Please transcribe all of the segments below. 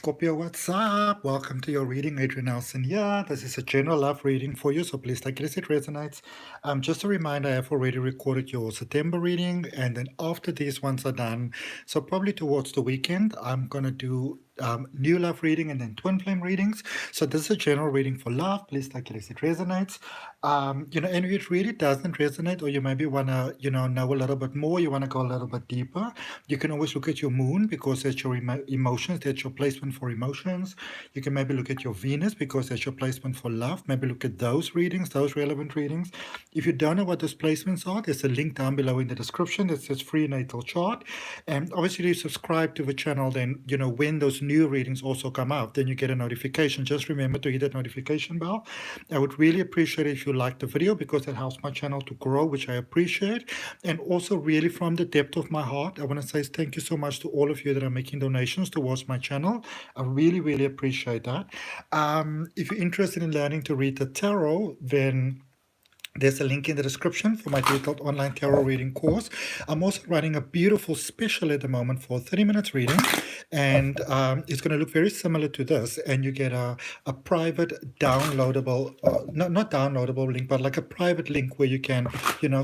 Scorpio, what's up? Welcome to your reading. Adrian Nelson here. This is a general love reading for you, so please take it as it resonates. Just a reminder, I have already recorded your September reading, and then after these ones are done, so probably towards the weekend, I'm going to do new love reading and then twin flame readings. So this is a general reading for love. Please take it as it resonates. And if it really doesn't resonate, or you maybe want to, know a little bit more, you want to go a little bit deeper, you can always look at your moon because that's your emotions, that's your placement for emotions. You can maybe look at your Venus because that's your placement for love. Maybe look at those readings, those relevant readings. If you don't know what those placements are, there's a link down below in the description that says free natal chart. And obviously, if you subscribe to the channel, then, when those new readings also come out, then you get a notification. Just remember to hit that notification bell. I would really appreciate it if you like the video because it helps my channel to grow, which I appreciate. And also really from the depth of my heart, I want to say thank you so much to all of you that are making donations towards my channel. I really, really appreciate that. If you're interested in learning to read the tarot, then there's a link in the description for my detailed online tarot reading course. I'm also running a beautiful special at the moment for 30 minutes reading, and it's going to look very similar to this. And you get a private downloadable, not downloadable link, but like a private link where you can,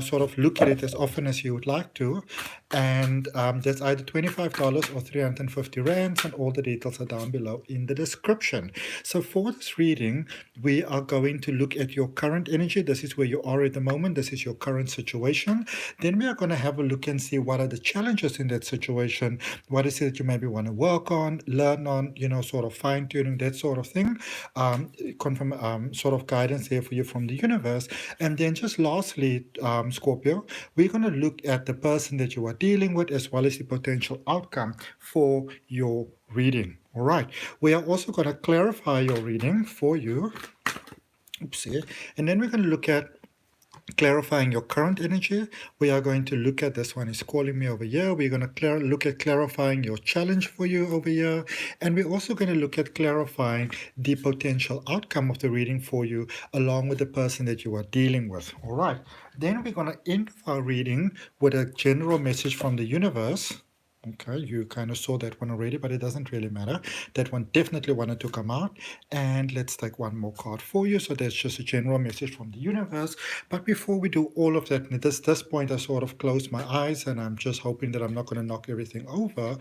sort of look at it as often as you would like to. And that's either $25 or 350 rands, and all the details are down below in the description. So for this reading, we are going to look at your current energy. This is where you are at the moment. This is your current situation. Then we are going to have a look and see what are the challenges in that situation. What is it that you maybe want to work on, learn on, sort of fine tuning, that sort of thing. Sort of guidance here for you from the universe. And then just lastly, Scorpio, we're going to look at the person that you are dealing with as well as the potential outcome for your reading. All right. We are also going to clarify your reading for you. Oopsie. And then we're going to look at clarifying your current energy. We are going to look at, this one is calling me over here. We're going to look at clarifying your challenge for you over here. And we're also going to look at clarifying the potential outcome of the reading for you along with the person that you are dealing with. All right. Then we're going to end our reading with a general message from the universe. Okay, you kind of saw that one already, but it doesn't really matter. That one definitely wanted to come out. And let's take one more card for you. So that's just a general message from the universe. But before we do all of that, at this point, I sort of close my eyes and I'm just hoping that I'm not going to knock everything over.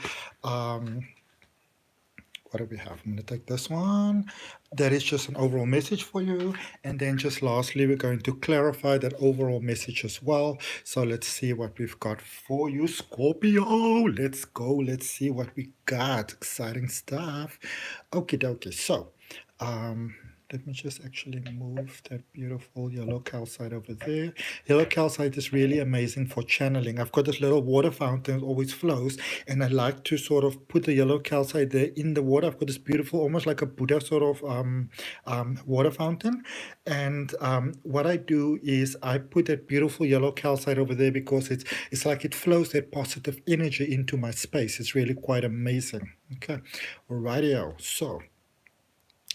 What do we have? I'm going to take this one. That is just an overall message for you. And then just lastly, we're going to clarify that overall message as well. So let's see what we've got for you, Scorpio. Let's go. Let's see what we got. Exciting stuff. Okie dokie. So, let me just actually move that beautiful yellow calcite over there. Yellow calcite is really amazing for channeling. I've got this little water fountain that always flows, and I like to sort of put the yellow calcite there in the water. I've got this beautiful, almost like a Buddha sort of water fountain. And what I do is I put that beautiful yellow calcite over there because it's like it flows that positive energy into my space. It's really quite amazing. Okay, alrighty. So,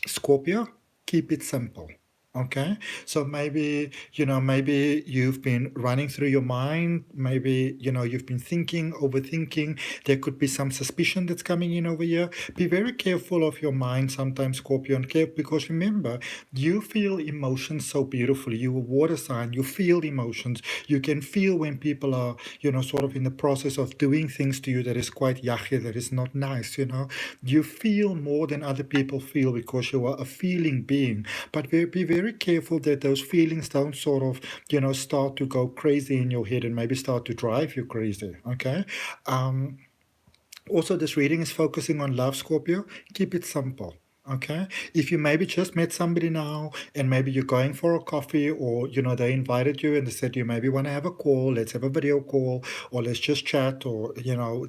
Scorpio, keep it simple. Okay, so maybe you've been running through your mind, maybe you've been thinking, overthinking. There could be some suspicion that's coming in over here. Be very careful of your mind sometimes, Scorpio, because remember, you feel emotions so beautifully. You are a water sign, you feel emotions. You can feel when people are sort of in the process of doing things to you that is quite yucky, that is not nice. You feel more than other people feel because you are a feeling being. But be very careful that those feelings don't sort of start to go crazy in your head and maybe start to drive you crazy. Okay. Also, this reading is focusing on love, Scorpio. Keep it simple. Okay, if you maybe just met somebody now and maybe you're going for a coffee, or they invited you and they said you maybe want to have a call, let's have a video call, or let's just chat, or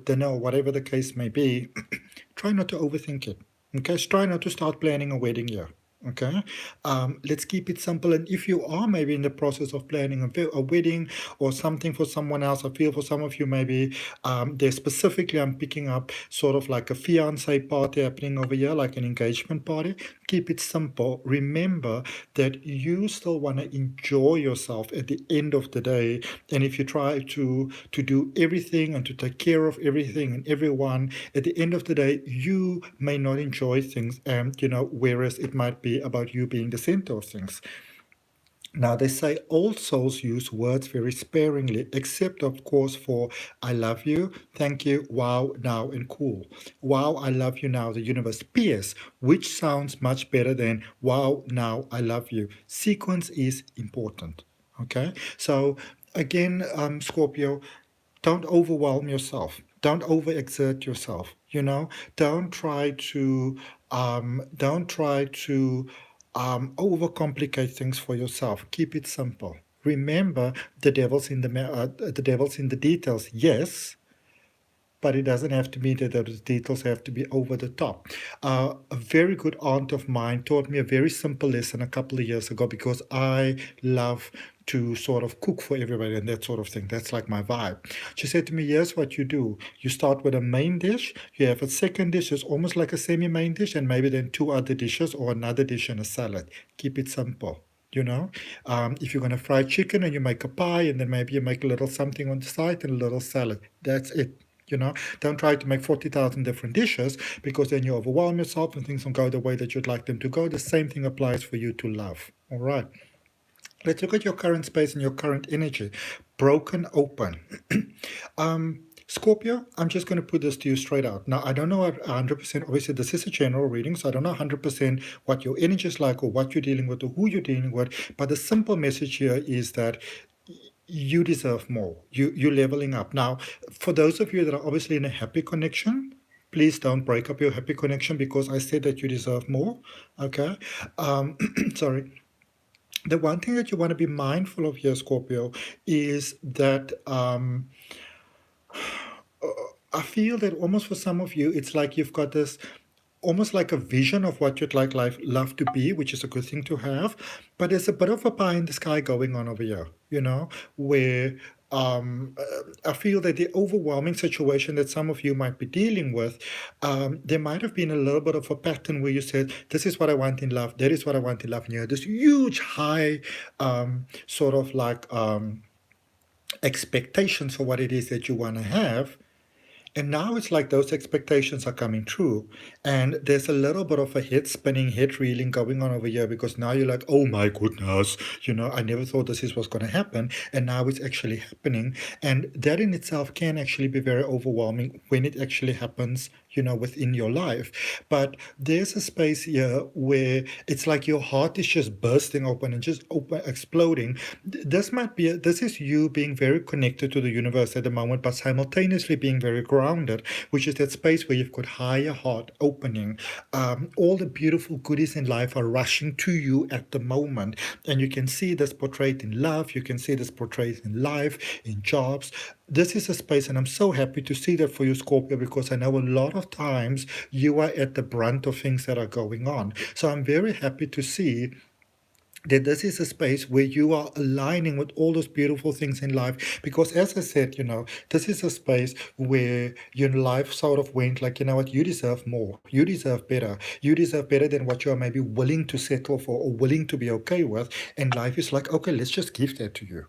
dinner, or whatever the case may be, try not to overthink it. Okay, try not to start planning a wedding here. Okay, let's keep it simple. And if you are maybe in the process of planning a wedding or something for someone else, I feel for some of you maybe there's specifically, I'm picking up sort of like a fiance party happening over here, like an engagement party. Keep it simple. Remember that you still want to enjoy yourself at the end of the day. And if you try to do everything and to take care of everything and everyone, at the end of the day, you may not enjoy things. And, whereas it might be about you being the center of things. Now, they say all souls use words very sparingly, except, of course, for I love you, thank you, wow, now, and cool. Wow, I love you now, the universe. P.S., which sounds much better than wow, now, I love you. Sequence is important. Okay? So, again, Scorpio, don't overwhelm yourself. Don't overexert yourself. Don't try to overcomplicate things for yourself. Keep it simple. Remember, the devil's in the details. Yes, but it doesn't have to be that the details have to be over the top. A very good aunt of mine taught me a very simple lesson a couple of years ago, because I love to sort of cook for everybody and that sort of thing. That's like my vibe. She said to me, here's what you do. You start with a main dish, you have a second dish, it's almost like a semi-main dish, and maybe then two other dishes or another dish and a salad. Keep it simple. If you're going to fry chicken and you make a pie, and then maybe you make a little something on the side and a little salad. That's it. Don't try to make 40,000 different dishes, because then you overwhelm yourself and things don't go the way that you'd like them to go. The same thing applies for you to love. All right. Let's look at your current space and your current energy. Broken open. Scorpio, I'm just going to put this to you straight out. Now, I don't know 100%. Obviously, this is a general reading, so I don't know 100% what your energy is like or what you're dealing with or who you're dealing with. But the simple message here is that you deserve more. You're leveling up. Now, for those of you that are obviously in a happy connection, please don't break up your happy connection, because I said that you deserve more. Okay. Sorry. The one thing that you want to be mindful of here, Scorpio, is that I feel that almost for some of you, it's like you've got this almost like a vision of what you'd like love to be, which is a good thing to have. But there's a bit of a pie in the sky going on over here, where I feel that the overwhelming situation that some of you might be dealing with, there might have been a little bit of a pattern where you said, this is what I want in love, that is what I want in love. And you had this huge high sort of like expectations for what it is that you want to have. And now it's like those expectations are coming true. And there's a little bit of a head spinning, head reeling going on over here, because now you're like, oh my goodness, I never thought this is what's going to happen. And now it's actually happening. And that in itself can actually be very overwhelming when it actually happens, within your life. But there's a space here where it's like your heart is just bursting open and just exploding. This is you being very connected to the universe at the moment, but simultaneously being very grounded, which is that space where you've got higher heart opening. All the beautiful goodies in life are rushing to you at the moment. And you can see this portrayed in love. You can see this portrayed in life, in jobs. This is a space, and I'm so happy to see that for you, Scorpio, because I know a lot of times you are at the brunt of things that are going on. So I'm very happy to see that this is a space where you are aligning with all those beautiful things in life. Because as I said, this is a space where your life sort of went like, you know what, you deserve more. You deserve better. You deserve better than what you are maybe willing to settle for or willing to be okay with. And life is like, okay, let's just give that to you.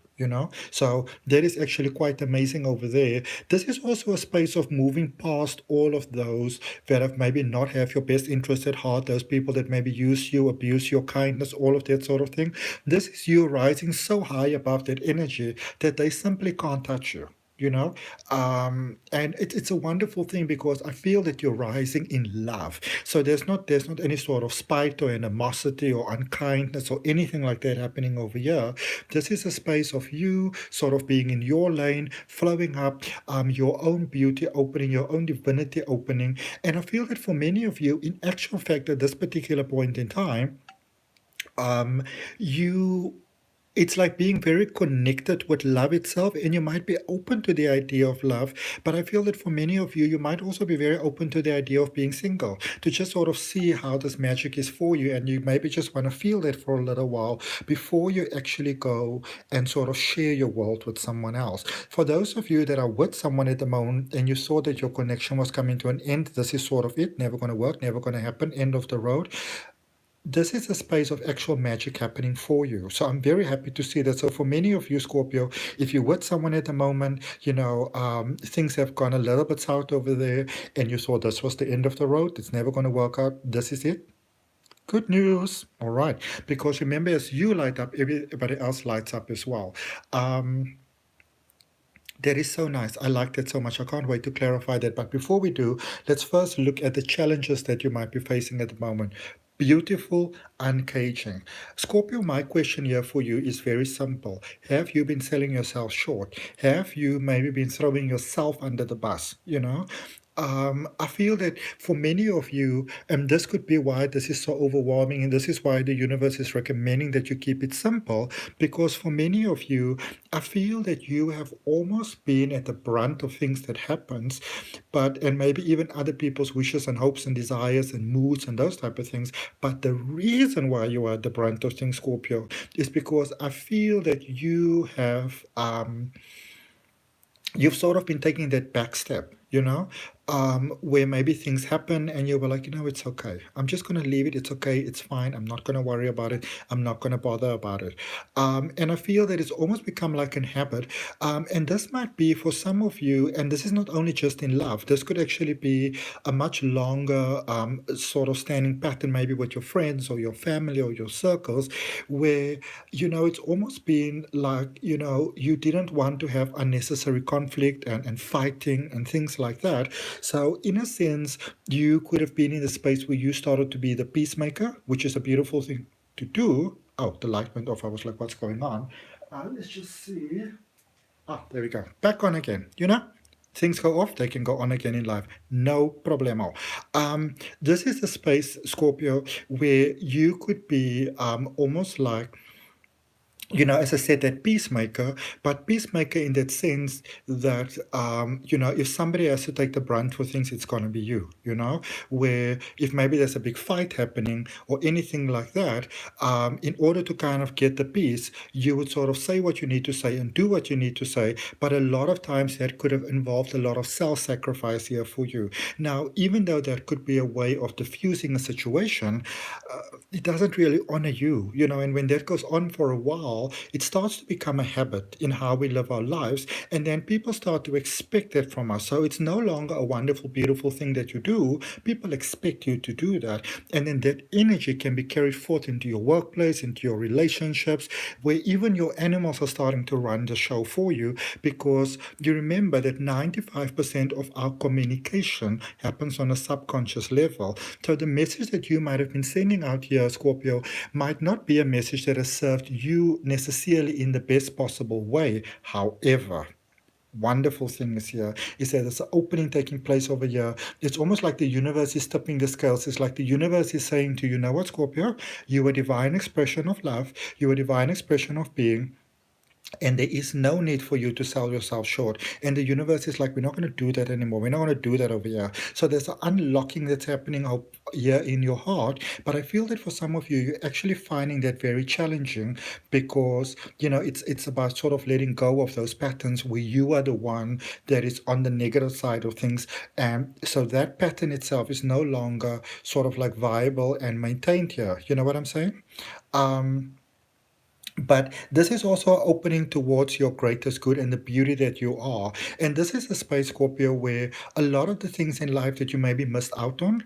So that is actually quite amazing over there. This is also a space of moving past all of those that have maybe not have your best interest at heart, those people that maybe use you, abuse your kindness, all of that sort of thing. This is you rising so high above that energy that they simply can't touch you. And it's a wonderful thing, because I feel that you're rising in love. So there's not any sort of spite or animosity or unkindness or anything like that happening over here. This is a space of you sort of being in your lane, flowing up, your own beauty opening, your own divinity opening. And I feel that for many of you, in actual fact, at this particular point in time, you it's like being very connected with love itself, and you might be open to the idea of love. But I feel that for many of you, you might also be very open to the idea of being single, to just sort of see how this magic is for you. And you maybe just want to feel that for a little while before you actually go and sort of share your world with someone else. For those of you that are with someone at the moment and you saw that your connection was coming to an end, this is sort of it, never going to work, never going to happen, end of the road. This is a space of actual magic happening for you. So I'm very happy to see that. So for many of you, Scorpio, if you're with someone at the moment, things have gone a little bit south over there, and you thought this was the end of the road, it's never going to work out. This is it. Good news. All right. Because remember, as you light up, everybody else lights up as well. That is so nice. I like that so much. I can't wait to clarify that. But before we do, let's first look at the challenges that you might be facing at the moment. Beautiful uncaging. Scorpio, my question here for you is very simple. Have you been selling yourself short? Have you maybe been throwing yourself under the bus? I feel that for many of you, and this could be why this is so overwhelming, and this is why the universe is recommending that you keep it simple, because for many of you, I feel that you have almost been at the brunt of things that happens, and maybe even other people's wishes and hopes and desires and moods and those type of things. But the reason why you are at the brunt of things, Scorpio, is because I feel that you've sort of been taking that back step, where maybe things happen and you were like, it's okay. I'm just going to leave it. It's okay. It's fine. I'm not going to worry about it. I'm not going to bother about it. And I feel that it's almost become like a habit. And this might be for some of you, and this is not only just in love, this could actually be a much longer sort of standing pattern, maybe with your friends or your family or your circles, where, it's almost been like, you didn't want to have unnecessary conflict and fighting and things like that. So, in a sense, you could have been in the space where you started to be the peacemaker, which is a beautiful thing to do. Oh, the light went off. I was like, what's going on? Let's just see. Ah, there we go. Back on again. Things go off, they can go on again in life. No problemo. This is the space, Scorpio, where you could be almost like, as I said, that peacemaker, but peacemaker in that sense that, if somebody has to take the brunt for things, it's going to be you, where if maybe there's a big fight happening or anything like that, in order to kind of get the peace, you would sort of say what you need to say and do what you need to say. But a lot of times that could have involved a lot of self-sacrifice here for you. Now, even though that could be a way of diffusing a situation, it doesn't really honor you, and when that goes on for a while, it starts to become a habit in how we live our lives, and then people start to expect that from us. So it's no longer a wonderful, beautiful thing that you do. People expect you to do that, and then that energy can be carried forth into your workplace, into your relationships, where even your animals are starting to run the show for you, because you remember that 95% of our communication happens on a subconscious level. So the message that you might have been sending out here, Scorpio, might not be a message that has served you necessarily in the best possible way. However, wonderful thing is here is that there's an opening taking place over here. It's almost like the universe is tipping the scales. It's like the universe is saying to you, know what, Scorpio, you're a divine expression of love. You're a divine expression of being. And there is no need for you to sell yourself short. And the universe is like, we're not going to do that anymore. We're not going to do that over here. So there's an unlocking that's happening up here in your heart. But I feel that for some of you, you're actually finding that very challenging because, it's about sort of letting go of those patterns where you are the one that is on the negative side of things. And so that pattern itself is no longer sort of like viable and maintained here. You know what I'm saying? But this is also opening towards your greatest good and the beauty that you are. And this is a space, Scorpio, where a lot of the things in life that you maybe missed out on,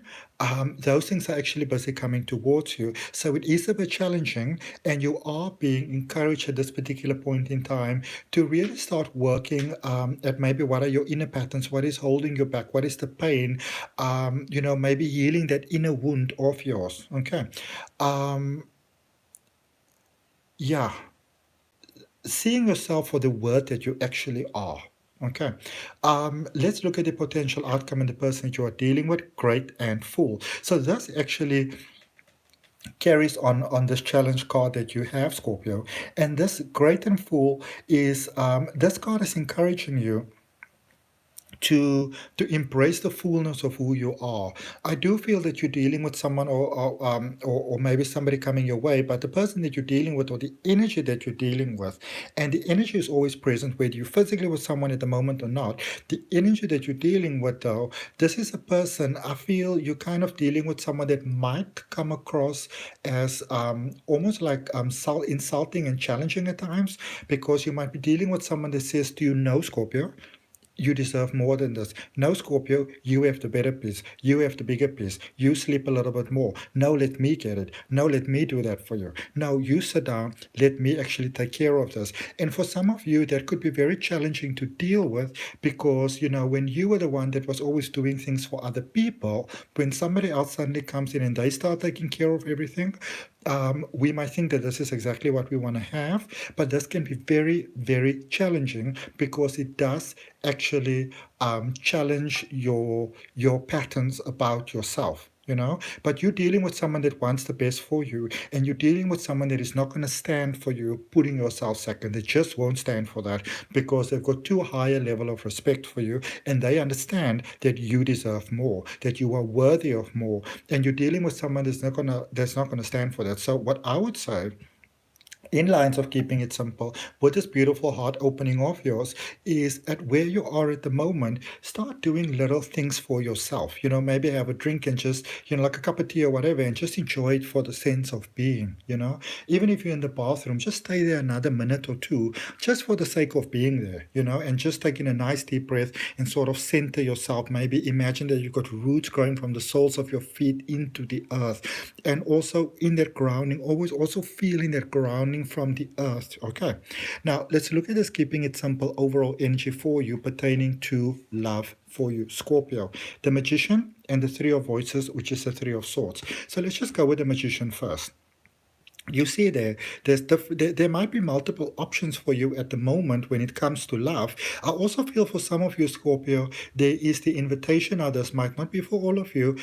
those things are actually busy coming towards you. So it is a bit challenging, and you are being encouraged at this particular point in time to really start working at maybe what are your inner patterns, what is holding you back, what is the pain, maybe healing that inner wound of yours. Okay. Yeah. Seeing yourself for the word that you actually are. Okay. Let's look at the potential outcome and the person that you are dealing with. Great and full. So that's actually carries on this challenge card that you have, Scorpio. And this Great and Fool is this card is encouraging you to embrace the fullness of who you are. I do feel that you're dealing with someone, or maybe somebody coming your way, but the person that you're dealing with, or the energy that you're dealing with, and the energy is always present, whether you're physically with someone at the moment or not. The energy that you're dealing with, though, this is a person. I feel you're kind of dealing with someone that might come across as almost like insulting and challenging at times, because you might be dealing with someone that says to you, "No, Scorpio, you deserve more than this. No, Scorpio, you have the better piece. You have the bigger piece. You sleep a little bit more. No, let me get it. No, let me do that for you. No, you sit down. Let me actually take care of this." And for some of you, that could be very challenging to deal with, because, when you were the one that was always doing things for other people, when somebody else suddenly comes in and they start taking care of everything, we might think that this is exactly what we want to have, but this can be very, very challenging, because it does actually challenge your patterns about yourself. But you're dealing with someone that wants the best for you, and you're dealing with someone that is not going to stand for you putting yourself second. They just won't stand for that, because they've got too high a level of respect for you, and they understand that you deserve more, that you are worthy of more, and you're dealing with someone that's not gonna stand for that. So what I would say, in lines of keeping it simple, with this beautiful heart opening of yours, is at where you are at the moment, start doing little things for yourself. Maybe have a drink and just, like a cup of tea or whatever, and just enjoy it for the sense of being. Even if you're in the bathroom, just stay there another minute or two, just for the sake of being there, and just taking a nice deep breath and sort of center yourself. Maybe imagine that you've got roots growing from the soles of your feet into the earth, and also in that grounding, always also feeling that grounding from the earth. Okay, now let's look at this keeping it simple overall energy for you pertaining to love for you, Scorpio. The Magician and the Three of Voices, which is the Three of Swords. So let's just go with the Magician first. You see there might be multiple options for you at the moment when it comes to love. I also feel for some of you, Scorpio, there is the invitation. Now, this might not be for all of you.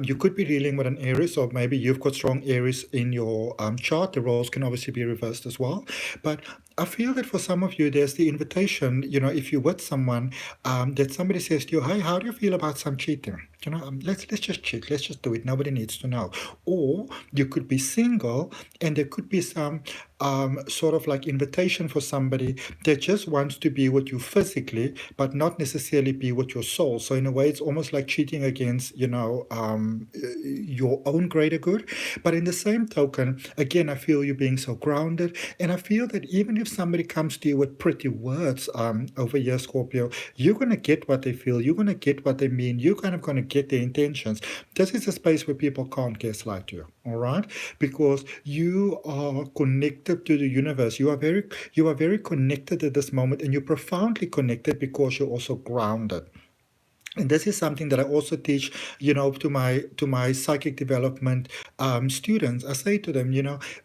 You could be dealing with an Aries, or maybe you've got strong Aries in your chart. The roles can obviously be reversed as well. But I feel that for some of you, there's the invitation, if you're with someone, that somebody says to you, "Hey, how do you feel about some cheating? Let's just cheat. Let's just do it. Nobody needs to know." Or you could be single, and there could be some sort of like invitation for somebody that just wants to be with you physically, but not necessarily be with your soul. So in a way, it's almost like cheating against, your own greater good. But in the same token, again, I feel you being so grounded, and I feel that even if somebody comes to you with pretty words over here, Scorpio, you're going to get what they feel. You're going to get what they mean. You're kind of going to get their intentions. This is a space where people can't gaslight you, all right? Because you are connected to the universe. You are very connected at this moment, and you're profoundly connected because you're also grounded. And this is something that I also teach, to my psychic development students. I say to them,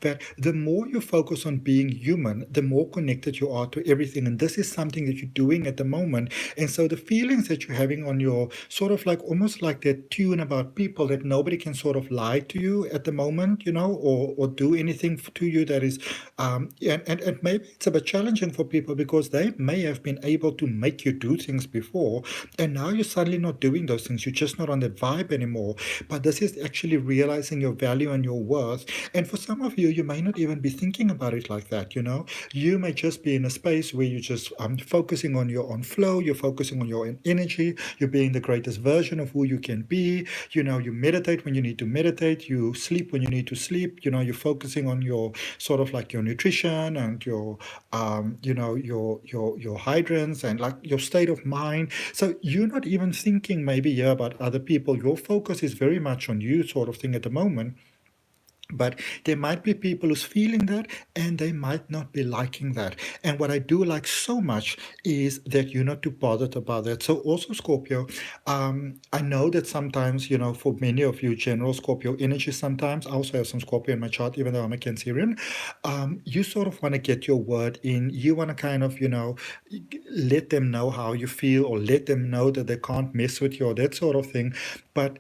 that the more you focus on being human, the more connected you are to everything. And this is something that you're doing at the moment. And so the feelings that you're having on your sort of like almost like that tune about people, that nobody can sort of lie to you at the moment, or do anything to you that is, and maybe it's a bit challenging for people, because they may have been able to make you do things before, and now you're suddenly not doing those things. You're just not on that vibe anymore. But this is actually realizing your value and your worth. And for some of you, you may not even be thinking about it like that. You may just be in a space where you're just focusing on your own flow. You're focusing on your own energy. You're being the greatest version of who you can be. You meditate when you need to meditate. You sleep when you need to sleep. You're focusing on your sort of like your nutrition and your your hydrants and like your state of mind. So you're not even thinking maybe about other people. Your focus is very much on you, sort of thing, at the moment. But there might be people who's feeling that, and they might not be liking that. And what I do like so much is that you're not too bothered about that. So also, Scorpio, I know that sometimes, for many of you, general Scorpio energy, sometimes I also have some Scorpio in my chart, even though I'm a Cancerian. You sort of want to get your word in. You want to kind of, let them know how you feel, or let them know that they can't mess with you, or that sort of thing. But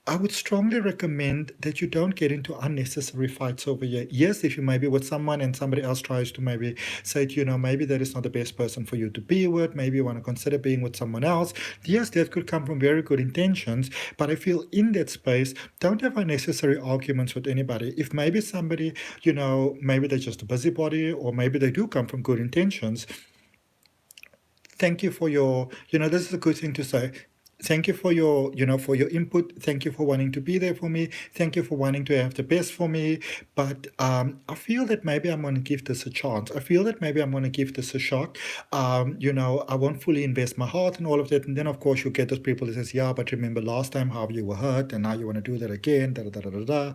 I would strongly recommend that you don't get into unnecessary fights over here. Yes, if you may be with someone and somebody else tries to maybe say to you, no, maybe that is not the best person for you to be with, maybe you want to consider being with someone else. Yes, that could come from very good intentions, but I feel in that space, don't have unnecessary arguments with anybody. If maybe somebody, maybe they're just a busybody, or maybe they do come from good intentions, thank you for your, this is a good thing to say. Thank you for your, for your input. Thank you for wanting to be there for me. Thank you for wanting to have the best for me. But I feel that maybe I'm going to give this a chance. I feel that maybe I'm going to give this a shot. I won't fully invest my heart and all of that. And then, of course, you get those people that says, yeah, but remember last time how you were hurt and now you want to do that again. Da, da, da, da, da.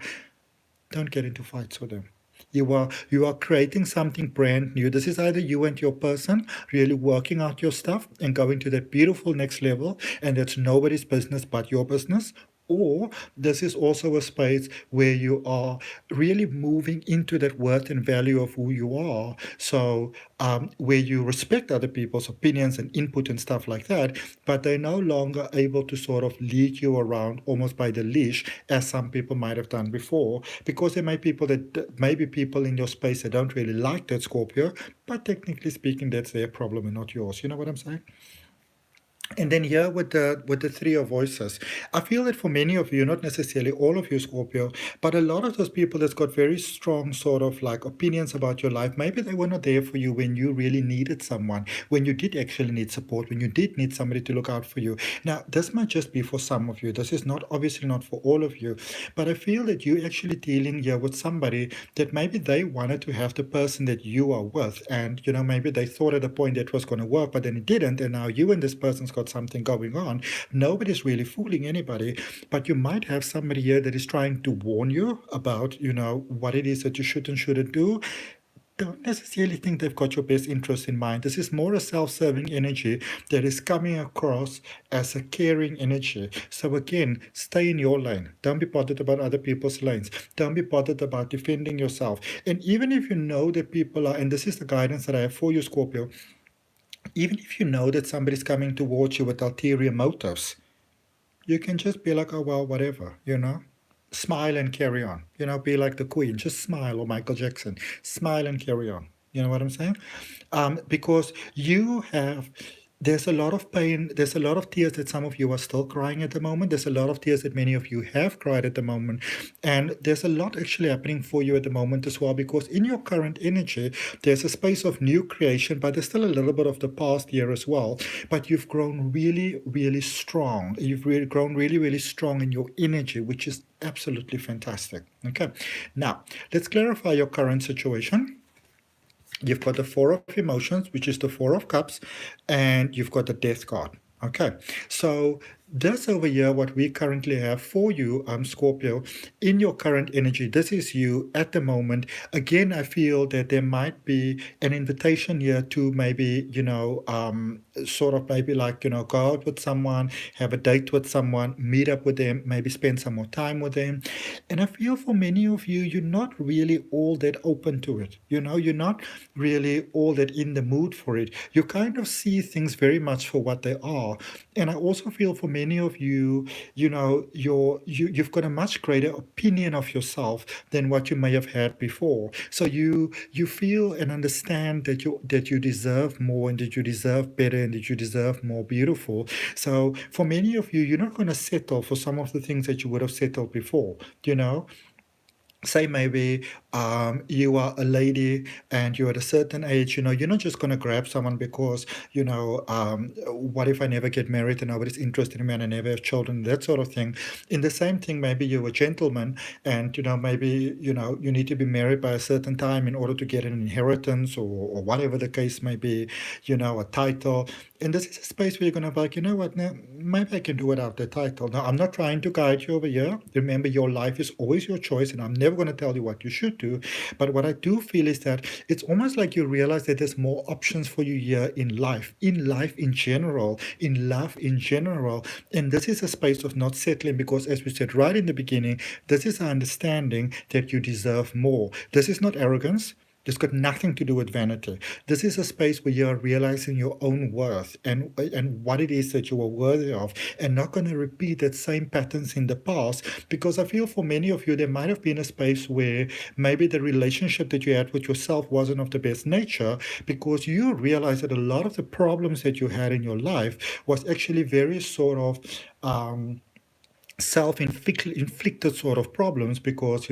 Don't get into fights with them. You are creating something brand new. This is either you and your person really working out your stuff and going to that beautiful next level, and that's nobody's business but your business. Or this is also a space where you are really moving into that worth and value of who you are. So where you respect other people's opinions and input and stuff like that, but they're no longer able to sort of lead you around almost by the leash as some people might have done before, because there may be people in your space that don't really like that Scorpio, but technically speaking, that's their problem and not yours. You know what I'm saying? And then here with the three of voices, I feel that for many of you, not necessarily all of you, Scorpio, but a lot of those people that's got very strong sort of like opinions about your life, maybe they were not there for you when you really needed someone, when you did actually need support, when you did need somebody to look out for you. Now, this might just be for some of you. This is not obviously not for all of you, but I feel that you're actually dealing here with somebody that maybe they wanted to have the person that you are with, and maybe they thought at a point that was going to work, but then it didn't, and now you and this person's got something going on. Nobody's really fooling anybody, but you might have somebody here that is trying to warn you about, what it is that you should and shouldn't do. Don't necessarily think they've got your best interest in mind. This is more a self-serving energy that is coming across as a caring energy. So again, stay in your lane. Don't be bothered about other people's lanes. Don't be bothered about defending yourself. And even if you know that people are, and this is the guidance that I have for you, Scorpio, even if you know that somebody's coming towards you with ulterior motives, you can just be like, oh, well, whatever, Smile and carry on. Be like the Queen. Just smile, or Michael Jackson. Smile and carry on. You know what I'm saying? Because there's a lot of pain, there's a lot of tears that some of you are still crying at the moment. There's a lot of tears that many of you have cried at the moment. And there's a lot actually happening for you at the moment as well, because in your current energy, there's a space of new creation, but there's still a little bit of the past here as well. But you've grown really, really strong. You've really grown really, really strong in your energy, which is absolutely fantastic. Okay. Now, let's clarify your current situation. You've got the Four of Emotions, which is the Four of Cups, and you've got the Death card. Okay, so this over here, what we currently have for you, Scorpio, in your current energy, this is you at the moment. Again, I feel that there might be an invitation here to maybe, sort of maybe like, go out with someone, have a date with someone, meet up with them, maybe spend some more time with them. And I feel for many of you, you're not really all that open to it. You're not really all that in the mood for it. You kind of see things very much for what they are. And I also feel for many of you, you've got a much greater opinion of yourself than what you may have had before. So you feel and understand that you deserve more, and that you deserve better, and that you deserve more beautiful. So for many of you, you're not going to settle for some of the things that you would have settled before. Say maybe you are a lady and you're at a certain age, you're not just going to grab someone because, what if I never get married and nobody's interested in me and I never have children, that sort of thing. In the same thing, maybe you're a gentleman and, maybe, you need to be married by a certain time in order to get an inheritance or whatever the case may be, a title. And this is a space where you're going to be like, you know what, now, maybe I can do without the title. Now, I'm not trying to guide you over here. Remember, your life is always your choice, and I'm never going to tell you what you should do. But what I do feel is that it's almost like you realize that there's more options for you here in life in general, in love in general. And this is a space of not settling, because as we said right in the beginning, this is an understanding that you deserve more. This is not arrogance. It's got nothing to do with vanity. This is a space where you are realizing your own worth and what it is that you are worthy of, and not going to repeat that same patterns in the past. Because I feel for many of you, there might have been a space where maybe the relationship that you had with yourself wasn't of the best nature, because you realize that a lot of the problems that you had in your life was actually very sort of self-inflicted sort of problems, because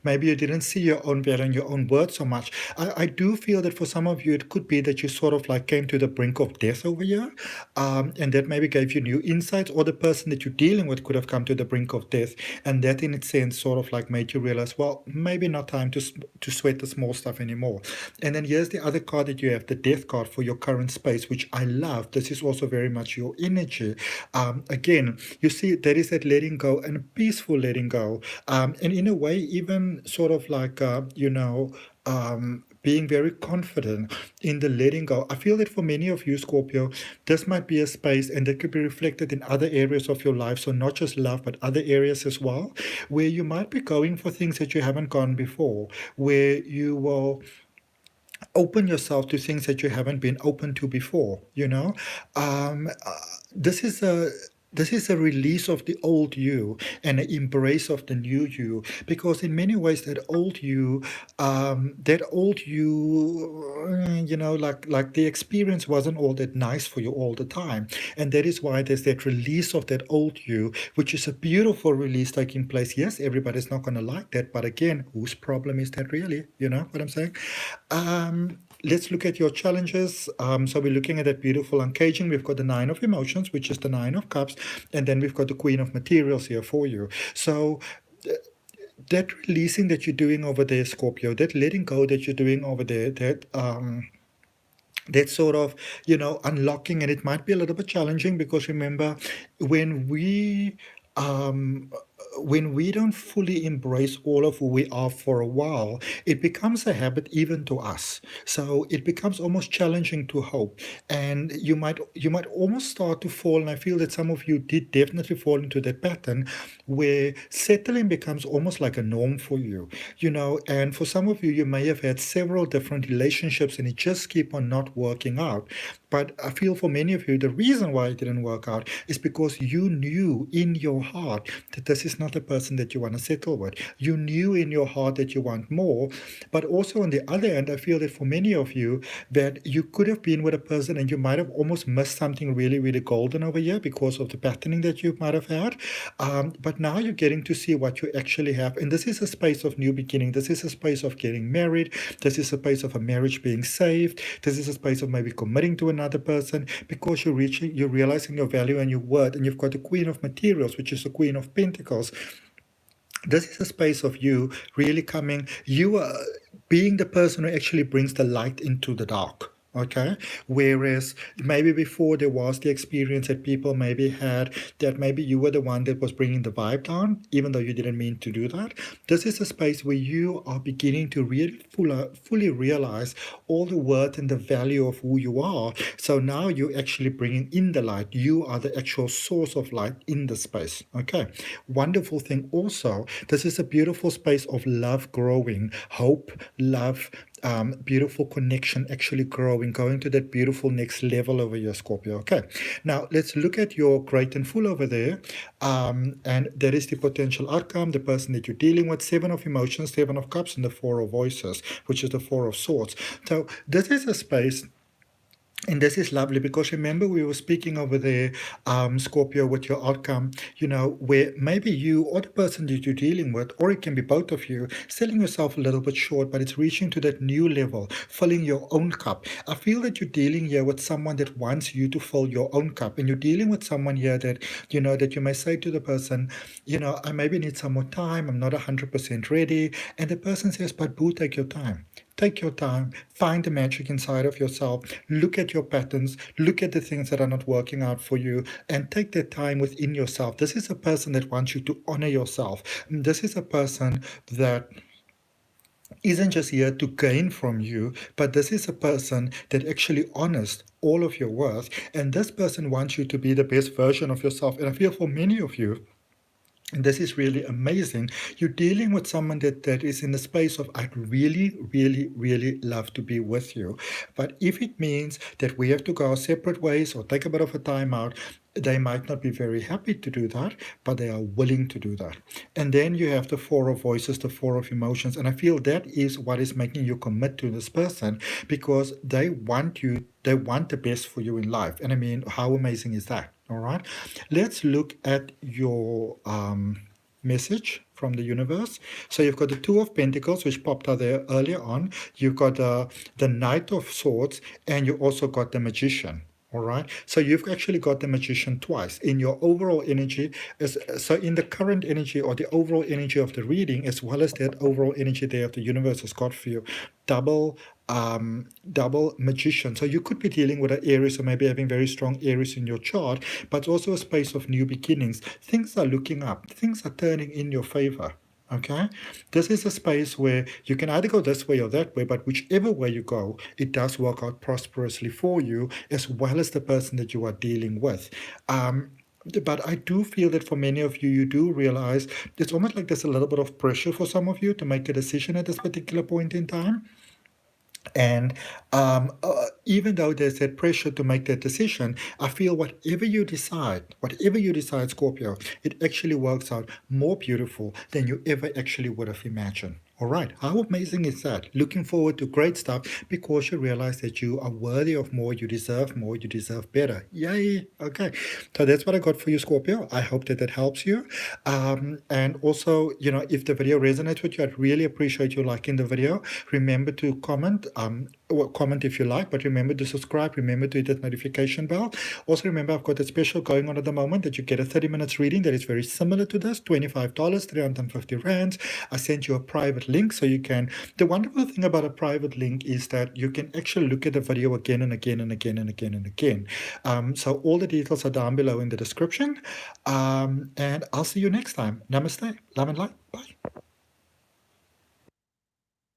maybe you didn't see your own value and your own worth so much. I do feel that for some of you it could be that you sort of like came to the brink of death over here, and that maybe gave you new insights, or the person that you're dealing with could have come to the brink of death, and that in its sense sort of like made you realize, well, maybe not time to sweat the small stuff anymore. And then here's the other card that you have, the death card for your current space, which I love. This is also very much your energy. Again, you see there is that letting go, and a peaceful letting go, and in a way even sort of like being very confident in the letting go. I feel that for many of you, Scorpio, this might be a space, and that could be reflected in other areas of your life, so not just love but other areas as well, where you might be going for things that you haven't gone before, where you will open yourself to things that you haven't been open to before. This is a release of the old you and an embrace of the new you, because in many ways like the experience wasn't all that nice for you all the time, and that is why there's that release of that old you, which is a beautiful release taking place. Yes, everybody's not going to like that, but again, whose problem is that really? You know what I'm saying? Let's look at your challenges. So we're looking at that beautiful uncaging. We've got the Nine of Emotions, which is the Nine of Cups, and then we've got the Queen of Materials here for you. So that releasing that you're doing over there, Scorpio, that letting go that you're doing over there, that sort of unlocking, and it might be a little bit challenging, because remember, when we um when we don't fully embrace all of who we are for a while, it becomes a habit even to us. So it becomes almost challenging to hope, and you might almost start to fall. And I feel that some of you did definitely fall into that pattern, where settling becomes almost like a norm for you. And for some of you, you may have had several different relationships, and it just keep on not working out. But I feel for many of you, the reason why it didn't work out is because you knew in your heart that this is not a person that you want to settle with. You knew in your heart that you want more. But also on the other end, I feel that for many of you, that you could have been with a person and you might have almost missed something really, really golden over here because of the patterning that you might have had. But now you're getting to see what you actually have. And this is a space of new beginning. This is a space of getting married. This is a space of a marriage being saved. This is a space of maybe committing to another person, because you're realizing your value and your worth. And you've got the Queen of Materials, which is the Queen of Pentacles. This is a space of you really you are being the person who actually brings the light into the dark. Okay, whereas maybe before there was the experience that people maybe had, that maybe you were the one that was bringing the vibe down, even though you didn't mean to do that. This is a space where you are beginning to really fully realize all the worth and the value of who you are. So now you're actually bringing in the light. You are the actual source of light in the space. Okay, wonderful thing. Also, this is a beautiful space of love growing, hope, love, beautiful connection actually growing, going to that beautiful next level over here, Scorpio. Okay, now let's look at your great and full over there, and that is the potential outcome, the person that you're dealing with. Seven of Emotions, Seven of Cups, and the Four of Voices, which is the Four of Swords. So this is a space. And this is lovely, because remember we were speaking over there, Scorpio, with your outcome, where maybe you or the person that you're dealing with, or it can be both of you, selling yourself a little bit short, but it's reaching to that new level, filling your own cup. I feel that you're dealing here with someone that wants you to fill your own cup, and you're dealing with someone here that, that you may say to the person, I maybe need some more time, I'm not 100% ready. And the person says, but boo, take your time. Take your time, find the magic inside of yourself, look at your patterns, look at the things that are not working out for you, and take that time within yourself. This is a person that wants you to honor yourself. This is a person that isn't just here to gain from you, but this is a person that actually honors all of your worth. And this person wants you to be the best version of yourself. And I feel for many of you, And this is really amazing. You're dealing with someone that is in the space of, I'd really, really, really love to be with you. But if it means that we have to go our separate ways or take a bit of a time out, they might not be very happy to do that, but they are willing to do that. And then you have the four of voices, the four of emotions. And I feel that is what is making you commit to this person, because they want you, they want the best for you in life. And I mean, how amazing is that? All right. Let's look at your message from the universe. So you've got the Two of Pentacles, which popped out there earlier on. You've got the Knight of Swords, and you also got the Magician. All right. So you've actually got the Magician twice in your overall energy. So in the current energy or the overall energy of the reading, as well as that overall energy there of the universe has got for you, double Magician. So you could be dealing with an Aries, or maybe having very strong Aries in your chart, but also a space of new beginnings. Things are looking up. Things are turning in your favor. Okay, this is a space where you can either go this way or that way, but whichever way you go, it does work out prosperously for you, as well as the person that you are dealing with. But I do feel that for many of you, you do realize it's almost like there's a little bit of pressure for some of you to make a decision at this particular point in time. And even though there's that pressure to make that decision, I feel whatever you decide, Scorpio, it actually works out more beautiful than you ever actually would have imagined. All right, how amazing is that? Looking forward to great stuff, because you realize that you are worthy of more, you deserve better. Yay! Okay, so that's what I got for you, Scorpio. I hope that that helps you. And also, if the video resonates with you, I'd really appreciate you liking the video. Remember to comment. Or comment if you like, but remember to subscribe, remember to hit that notification bell. Also remember, I've got a special going on at the moment that you get a 30 minutes reading that is very similar to this, $25, 350 rands. I sent you a private link, so you can, the wonderful thing about a private link is that you can actually look at the video again and again and again and again and again. So all the details are down below in the description. And I'll see you next time. Namaste, love and light, bye.